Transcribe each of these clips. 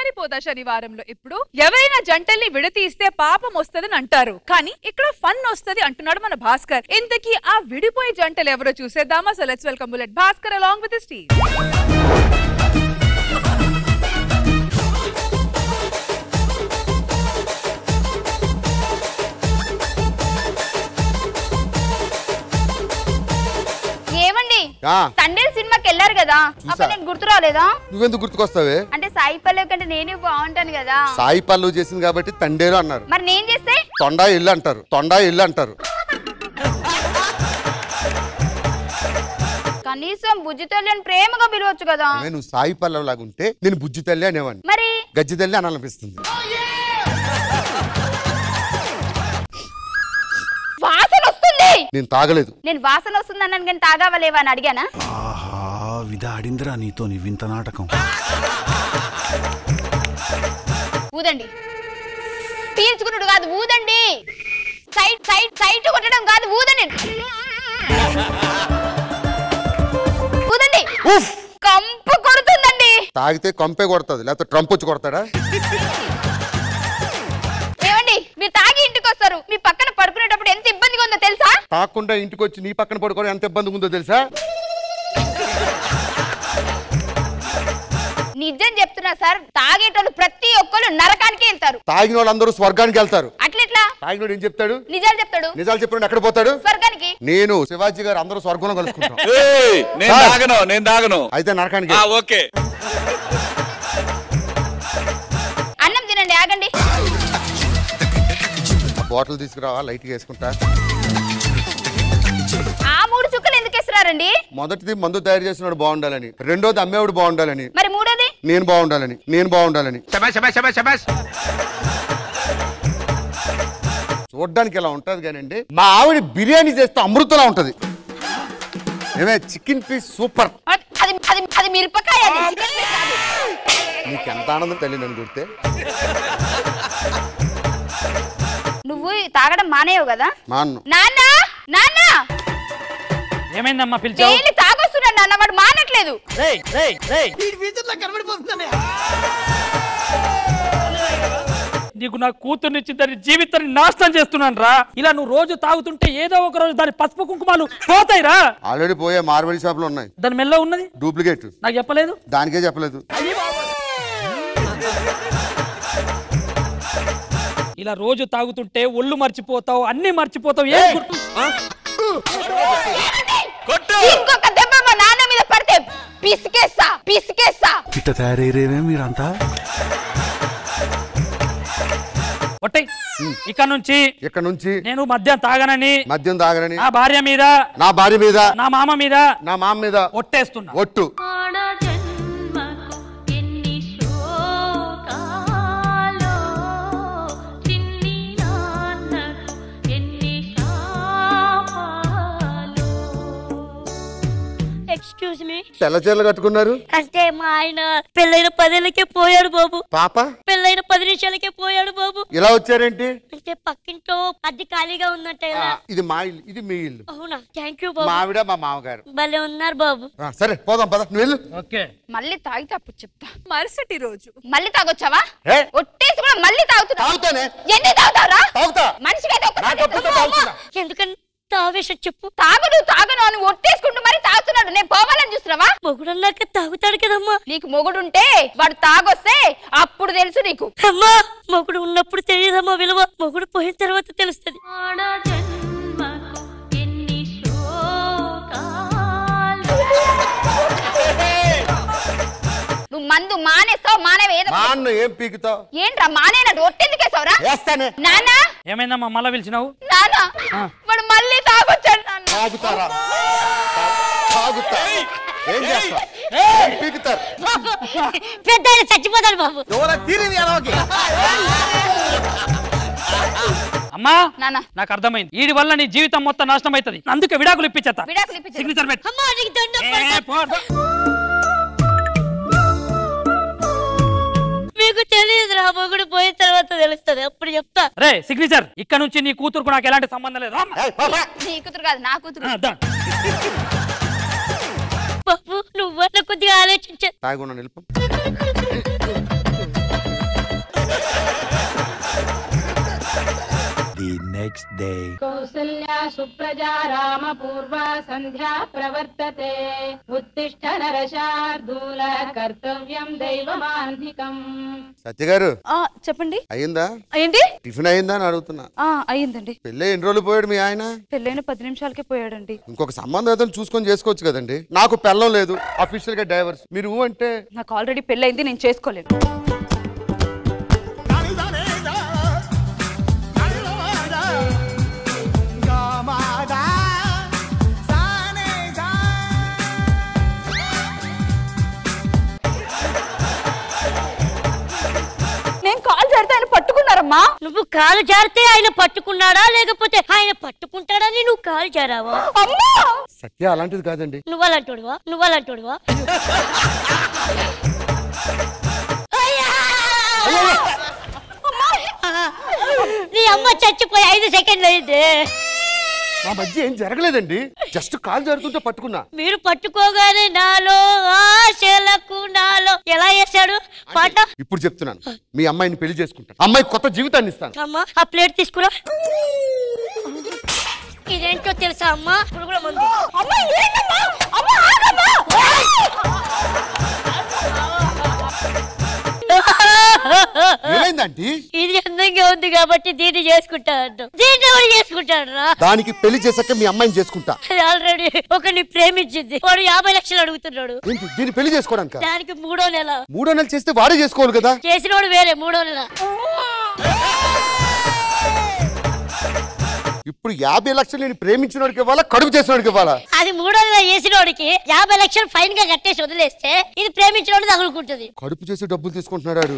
కాలిపోదా శనివారంలో ఇప్పుడు ఎవరైనా జంటల్ని విడతీస్తే పాపం వస్తదని అంటారు, కానీ ఇక్కడ ఫన్ వస్తది అంటున్నాడు మన భాస్కర్. ఇంతకీ ఆ విడిపోయే జంటలు ఎవరో చూసేద్దామా? So let's welcome bullet Bhaskar along with his team. తండ్రి సినిమాకి వెళ్ళారు కదా, అప్పుడు నేను గుర్తు రాలేదా? నువ్వెందుకు గుర్తుకొస్తావే? అంటే సాయి పల్లవి కంటే నేనే బాగుంటాను కదా. సాయి పల్లవి చేసింది కాబట్టి తండేలు అన్నారు. మరి నేను చేస్తే తొండా ఇల్లు అంటారు, తొండా ఇల్లు అంటారు. కనీసం బుజ్జి తల్లి అని ప్రేమగా పిలవచ్చు కదా. నువ్వు సాయి పల్లవి లాగా ఉంటే నేను బుజ్జి తల్లి అనేవాడిని, మరి గజ్జి తల్లి అనాలనిపిస్తుంది. వాసన వస్తుంది. నేను తాగలేదు. నేను వాసన వస్తుంది అన్నాను కానీ తాగావలేవా అని అడిగానా? విధాడిందిరా నీతో నీ వింత నాటకం. ఊదండి. పీల్చుకున్నాడు కాదు, ఊదండి. సైడ్ సైడ్ సైడ్ కొట్టడం కాదు, ఊదండి. ఊదండి. కంపు కొడుతుందండి. తాగితే కంపే కొడుతుంది, లేకపోతే ట్రంప్ వచ్చి కొడతాడా? మీరు తాగి ఇంటికి వస్తారు, మీ పక్కన పడుకునేటప్పుడు ఎంత ఇబ్బందిగా ఉందో తెలుసా? తాకుండా ఇంటికి వచ్చి నీ పక్కన పడుకోవడం ఎంత ఇబ్బందిగా ఉందో తెలుసా? నిజం చెప్తున్నా సార్, తాగేటోళ్ళు ప్రతి ఒక్కరు నరకానికి వెళ్తారు. తాగిన వాళ్ళందరూ స్వర్గానికి వెళ్తారు. అట్లెట్లా? తాగినోడు ఏం చెప్తాడు? నిజాలు చెప్తాడు. నిజాలు చెప్పినోడు ఎక్కడ పోతాడు? స్వర్గానికి. నేను శివాజీ గారు అందరూ స్వర్గంలో కలుసుకుంటాం. నేను తాగను. అయితే నరకానికి. ఓకే. అన్నం తినండి, ఆగండి. బాటిల్ తీసుకురావా, లైట్ వేసుకుంటా. ఆ 3 చుక్కలు ఎందుకు వేస్తున్నారండి? మొదటిది మందు తయారు చేసినాడు బాగుండాలని, రెండోది అమ్మేవాడు బాగుండాలని, మరి మూడోది నేను బాగుండాలని. నేను బాగుండాలని చూడ్డానికి ఎలా ఉంటది కానండి, మా ఆవిడ బిర్యానీ చేస్తే అమృతంలా ఉంటది. ఏమే చికెన్ పీస్ సూపర్. అది మిరపకాయ. నీకు ఎంత ఆనందం తల్లి నన్ను గుర్తే. నువ్వు తాగడం మానేవు కదా? మాన్ను. నాన్న నాన్న ఏమైందమ్మా పిలిచావు? డైలీ తాగొస్తున్నాడు నాన్న, వాడు మానట్లేదు. నీకు నా కూతుర్నిచ్చి దాని జీవితాన్ని నాశనం చేస్తున్నాను రా. ఇలా నువ్వు రోజు తాగుతుంటే ఏదో ఒక రోజు దాని పసుపు కుంకుమాలు పోతాయి రా. ఆల్రెడీ పోయే మార్బడి షాప్ లో ఉన్నాయి. దాని మెల్లో ఉన్నది డూప్లికేట్. నాకు చెప్పలేదు. దానికే చెప్పలేదు. ఇలా రోజు తాగుతుంటే ఒళ్ళు మర్చిపోతావు, అన్ని మర్చిపోతావు. ఏం గుర్తు? ఇంకొక దెబ్బ మా నాన్న మీద పడితే పిసికేస్తా పిసికేస్తా. ఇట్ట తయారయ్యేవే మీరంతా. ఇక్కడ నుంచి నేను మద్యం తాగనని నా భార్య మీద, నా మామ మీద ఒట్టేస్తున్నా. ఒట్టు. Excuse me. తెల్ల చీరలు కట్టుకున్నారు అంటే మా ఆయన పెళ్ళైన 10 ఏళ్ళకే పోయాడు బాబు. పాప పెళ్ళైన 10 నిమిషాలకే పోయాడు బాబు. ఇలా వచ్చారేంటి? అంటే పక్కింట్లో అద్దె ఖాళీగా ఉందంట కదా. ఇది మా ఇల్లు, ఇది మీ ఇల్లు. అవునా? థ్యాంక్ యూ బాబు. మా ఆవిడ మా మామగారు భలే ఉన్నారు బాబు. సరే పోదాం పద, నువ్వు వెళ్ళు. ఓకే. మళ్ళీ తాగితే అప్పుడు చెప్తా. మరుసటి రోజు మళ్ళీ తాగొచ్చావా? ఒట్టేసి కూడా మళ్ళీ తాగుతానే. ఎన్ని తాగుతారా? మనిషికైతే ఎందుకని తావేశం చెప్పు. తాగను అని ఒట్టేసుకుంటూ మరి తాగుతున్నాడు. నేను పోవాలని చూస్తున్నావా? మొగుడున్నాక తాగుతాడు కదమ్మా. నీకు మొగుడుంటే వాడు తాగొస్తే అప్పుడు తెలుసు నీకు. అమ్మా, మొగుడు ఉన్నప్పుడు తెలియదమ్మా విలువ, మొగుడు పోయిన తర్వాత తెలుస్తుంది. నువ్వు మందు మానేస్తావు, మానేవేదో ఏం పీకుతావు? ఏంట్రా మానేనట్టు ఒట్టెందుకేసావురా? నాన్న ఏమైందమ్మా మళ్ళా పిలిచినావు? నాన్న వాడు మళ్ళీ తాగొచ్చాడు. తాగుతారా? ఏం చేస్తా? పీకుతారు. పెద్ద చచ్చిపోతాడు బాబు. అమ్మా నాకు అర్థమైంది, వీడి వల్ల నీ జీవితం మొత్తం నాశనం అవుతుంది. అందుకే విడాకులు ఇప్పించేస్తా. సిగ్నేచర్ పెట్టు. మీకు తెలియదు రా, మొగుడు పోయిన తర్వాత తెలుస్తుంది, అప్పుడు చెప్తా. రే సిగ్నేచర్, ఇక్కడ నుంచి నీ కూతురుకు నాకు ఎలాంటి సంబంధం లేదు. నీ కూతురు కాదు, నా కూతురు. బాబు నువ్వు కొద్దిగా ఆలోచించా. next day. కౌసల్యా సుప్రజా రామ పూర్వా సంధ్యా ప్రవర్తతే ఉత్తిష్ఠ నరశార్దూల కర్తవ్యం దైవమాంధికం. సత్య గారు చెప్పండి. అయిందా? అయింది. టిఫిన్ అయిందా అని అడుగుతున్నా. అయిందండి. పెళ్ళి ఎన్ని రోజులు పోయాడు మీ ఆయన? పెళ్ళైన 10 నిమిషాలకే పోయాడండి. ఇంకొక సంబంధం ఏదైనా చూసుకొని చేసుకోవచ్చు కదండి. నాకు పెళ్ళం లేదు, అఫీషియల్ గా డైవర్స్. మీరు అంటే నాకు ఆల్రెడీ పెళ్ళైంది, నేను చేసుకోలేను. నేను కాలు జారితే ఆయన పట్టుకున్నారమ్మా. నువ్వు కాలు జారితే ఆయన పట్టుకున్నాడా లేకపోతే ఆయన పట్టుకుంటాడని నువ్వు కాలు జారావా? సత్య అలాంటిది కాదండి. నువ్వు అలాంటోడువా? నీ అమ్మ చచ్చిపోయి 5 సెకండ్లు అయింది. మా మధ్య ఏం జరగలేదండి, జస్ట్ కాలు జారుతుంటే పట్టుకున్నా. మీరు పట్టుకోగానే నాలో ఆశలకు నాలో ఎలా చేశాడు పాట. ఇప్పుడు చెప్తున్నాను, మీ అమ్మాయిని పెళ్లి చేసుకుంటాను, అమ్మాయి కొత్త జీవితాన్ని ఇస్తాను. అమ్మా ఆ ప్లేట్ తీసుకురా. ఇదేంటో తెలుసా అమ్మా? పురుగుల మందు. ఏమైందండి? ఇది అందంగా ఉంది కాబట్టి దీన్ని చేసుకుంటాడు. దీన్ని ఎవరు చేసుకుంటాడు రా? దానికి పెళ్లి చేశాక మీ అమ్మాయిని చేసుకుంటా. ఆల్రెడీ ఒకరిని ప్రేమించింది, వాడు 50 లక్షలు అడుగుతున్నాడు. ఏంటి దీన్ని పెళ్లి చేసుకోవడానికి? దానికి 3వ నెల. 3వ నెల చేస్తే వాడే చేసుకోవాలి కదా. చేసినోడు వేరే 3వ నెల. ఇప్పుడు 50 లక్షలు నేను ప్రేమించినోడికి ఇవ్వాలా, కడుపు చేసినోడికి ఇవ్వాలా? అది 3వ నెల చేసినోడికి 50 లక్షలు ఫైన్ గా కట్టేసి వదిలేస్తే ఇది ప్రేమించినోడు తగులుకుంటుంది. కడుపు చేసి డబ్బులు తీసుకుంటున్నాడు.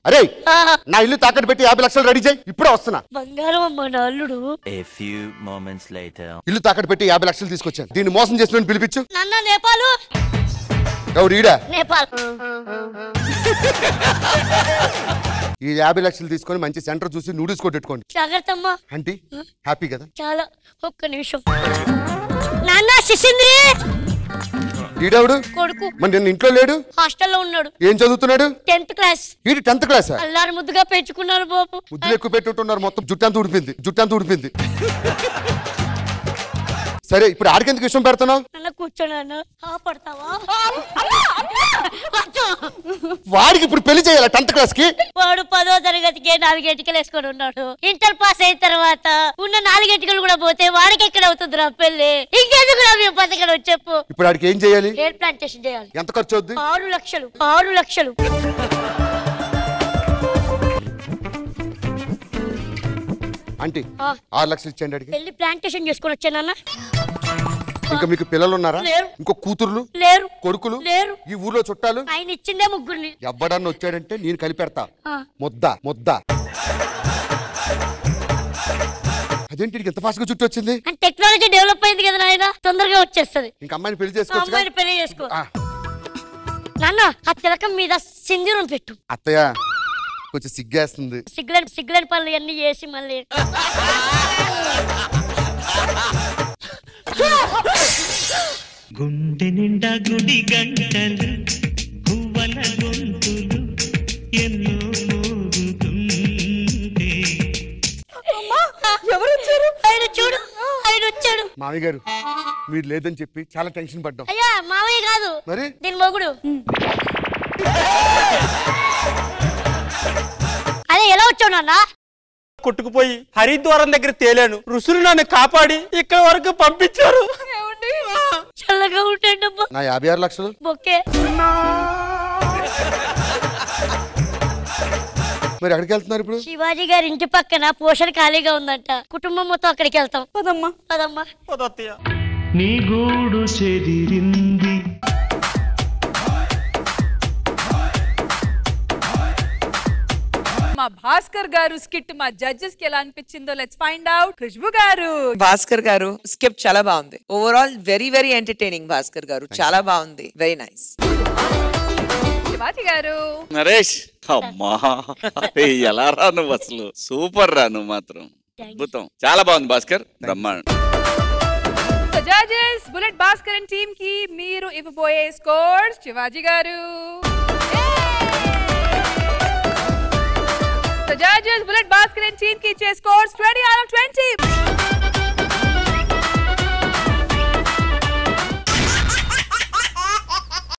అరే నా ఇల్లు తాకట్టు పెట్టి 50 లక్షలు రెడీ చేయి, ఇప్పుడే వస్తున్నా. బంగారం అమ్మ నా అల్లుడు. ఇల్లు తాకట్టు పెట్టి 50 లక్షలు తీసుకొచ్చాను. దీన్ని మోసం చేసిన పిలిపించు. నాన్న నేపాలు. గౌరీడా నేపాల్. ఈ 50 లక్షలు తీసుకొని మంచి సెంటర్ చూసి నూడిల్స్ కొట్టుకోండి. జాగ్రత్త అమ్మా. ఆంటీ హ్యాపీ కదా? చాలా. ఒక్క నిమిషం. నాన్న శిశింద్రి. ఈడెవడు? కొడుకు. మరి నిన్న ఇంట్లో లేడు? హాస్టల్లో ఉన్నాడు. ఏం చదువుతున్నాడు? 10th class. వీడు 10th క్లాస్. అల్లారు ముద్దుగా పెంచుకున్నారు బాబు. ముద్దులు ఎక్కువ పెట్టుకుంటున్నారు, మొత్తం జుట్టంతా ఊడిపోయింది. సరే ఇప్పుడు ఆడికెందుకు విషయం పెడుతున్నావు? నన్ను కూర్చోనా పడతావా? వాడికి ఇప్పుడు పెళ్లి చేయాలి 10th క్లాస్ కి. వాడు 10వ తరగతికి 4 ఎంటికలు వేసుకొని ఉన్నాడు. ఇంటర్ పాస్ అయిన తర్వాత ఉన్న 4 ఎంటికలు కూడా పోతే వాడికి ఎక్కడ అవుతుందిరా పెళ్లి? ఇంకెందుకు నా మేము పథకాలు చెప్పు. ఇప్పుడు ఆడికి ఏం చేయాలి? హెయిర్ ప్లాంటేషన్ చేయాలి. ఎంత ఖర్చు అవుద్ది? 6 లక్షలు. 6 లక్షలు. ఆంటీ 6 లక్షలు ఇచ్చేయండి అడిగి. పెళ్లి ప్లాంటేషన్ చేసుకొని వచ్చానన్న. ఇంకా మీకు పిల్లలు ఉన్నారా? లేరు. ఇంకో కూతుర్లు లేరు. కొడుకులు లేరు. ఈ ఊర్లో చుట్టాలు? ఆయన ఇచ్చిందే 3 ఎవ్వడన్నా వచ్చాడంటే నేను కలిపెడతా. ముద్ద. అదేంటి ఎంత ఫాస్ట్ గా చుట్టూ వచ్చింది? టెక్నాలజీ డెవలప్ అయింది కదా నాయన, తొందరగా వచ్చేస్తుంది. ఇంకా అమ్మాయిని పెళ్లి చేసుకోవచ్చు. అమ్మాయిని పెళ్లి చేసుకో. నాన్న ఆ తిలకం మీద సింధూరం పెట్టు. అత్తయ్య కొంచెం సిగ్గేస్తుంది. సిగ్గులని పనులు అన్ని చేసి మళ్ళీ గుండె నిండా గుడి గంటలు పువ్వల గొంతులు ఎన్నో మోగుతుంటే. ఎవరు వచ్చారు? ఆయన చూడు, ఆయన వచ్చాడు. మామయ్య గారు మీరు లేదని చెప్పి చాలా టెన్షన్ పడ్డాం. అయ్యా మామయ్య కాదు, మరి దీని మొగుడు. అదే ఎలా వచ్చావు నాన్న? కొట్టుకుపోయి హరిద్వారం దగ్గర తేలాను. ఋషులు నన్ను కాపాడి ఇక్కడ వరకు పంపించారు. చల్లగా ఉంటాడమ్మా. నా 56 లక్షలు బొక్కే. మరి ఎక్కడికి వెళ్తున్నారు ఇప్పుడు? శివాజీ గారి ఇంటి పక్కన పోషణ ఖాళీగా ఉందంట, కుటుంబం మొత్తం అక్కడికి వెళ్తాం. పదమ్మా. నీ గూడు చెదిరింది. మా భాస్కర్ గారు స్కిట్ మా జడ్జెస్ కి ఎలా అనిపించిందో లెట్స్ ఫైండ్ అవుట్. ఖుష్బు గారు. భాస్కర్ గారు స్కిప్ చాలా బాగుంది. Overall very very entertaining. Bhaskar గారు చాలా బాగుంది. Very nice. శివాజీ గారు. నరేష్ అమ్మా ఎలా రా నువ్వు, అసలు సూపర్ రా నువ్వు మాత్రం. అద్భుతం, చాలా బాగుంది భాస్కర్, బ్రహ్మాండం. Judges bullet Bhaskar and team కి మీరు ఇవ్వబోయే స్కోర్స్. శివాజీ గారు was Bullet Bhaskar and team ki chase scores 20 out of 20.